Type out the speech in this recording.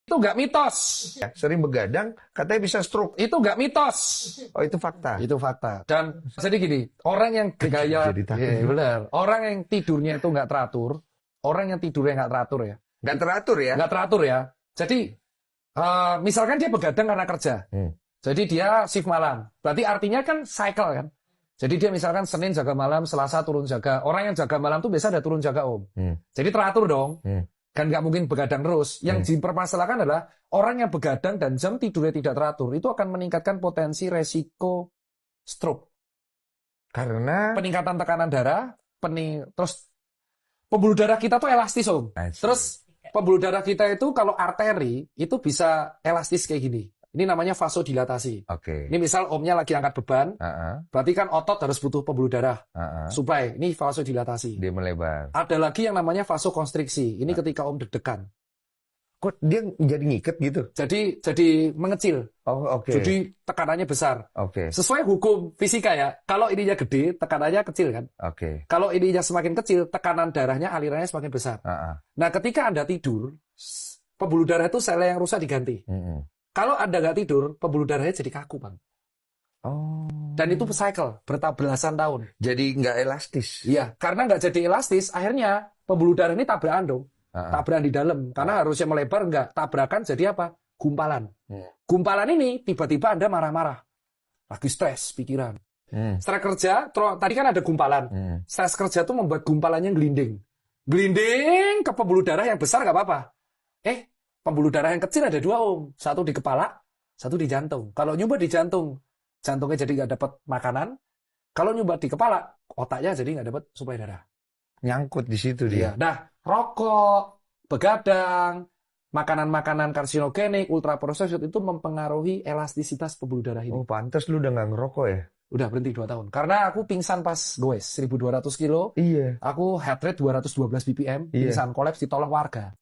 Itu nggak mitos. Sering begadang, katanya bisa stroke. Itu nggak mitos. Oh, itu fakta. Itu fakta. Dan jadi gini, orang yang gaya, Jadi takut. iya, benar. Orang yang tidurnya itu nggak teratur, orang yang tidurnya nggak teratur ya, Nggak teratur ya? nggak teratur ya. Jadi misalkan dia begadang karena kerja, jadi dia shift malam. Berarti artinya kan cycle kan. Jadi dia misalkan Senin jaga malam, Selasa turun jaga. Orang yang jaga malam tuh biasa ada turun jaga om. Jadi teratur dong. Kan nggak mungkin begadang terus. Yang dipermasalahkan adalah orang yang begadang dan jam tidurnya tidak teratur itu akan meningkatkan potensi resiko stroke. Karena Peningkatan tekanan darah, terus pembuluh darah kita tuh elastis om. Terus pembuluh darah kita itu kalau arteri itu bisa elastis kayak gini. Ini namanya vasodilatasi. Oke. Ini misal omnya lagi angkat beban, berarti kan otot harus butuh pembuluh darah. Supaya ini vasodilatasi. Dia melebar. Ada lagi yang namanya vasokonstriksi. Ini ketika om deg-degan. Kok dia jadi ngiket gitu? Jadi mengecil. Oh, oke. Jadi tekanannya besar. Oke. Sesuai hukum fisika ya. Kalau ininya gede, tekanannya kecil kan. Oke. Kalau ininya semakin kecil, tekanan darahnya alirannya semakin besar. Nah, ketika Anda tidur, pembuluh darah itu sel yang rusak diganti. Kalau Anda nggak tidur, pembuluh darahnya jadi kaku, Bang. Oh. Dan itu cycle, belasan tahun. Jadi nggak elastis. Iya, karena nggak jadi elastis, akhirnya pembuluh darah ini tabrakan dong. Tabrakan di dalam. Karena harusnya melebar, nggak. Tabrakan jadi apa? Gumpalan. Gumpalan ini tiba-tiba Anda marah-marah. Lagi stres, pikiran. Stres kerja, tadi kan ada gumpalan. Stres kerja itu membuat gumpalannya gelinding. Gelinding ke pembuluh darah yang besar nggak apa-apa. Pembuluh darah yang kecil ada dua om. Satu di kepala, satu di jantung. Kalau nyumbat di jantung, jantungnya jadi nggak dapat makanan. Kalau nyumbat di kepala, otaknya jadi nggak dapat suplai darah. Nyangkut di situ dia. Nah, rokok, begadang, makanan-makanan karsinogenik, ultraproses itu mempengaruhi elastisitas pembuluh darah ini. Oh, pantas lu udah nggak ngerokok ya? Udah berhenti 2 tahun. Karena aku pingsan pas goes, 1.200 kilo. Iya. Aku heart rate 212 BPM, pingsan kolaps ditolong warga.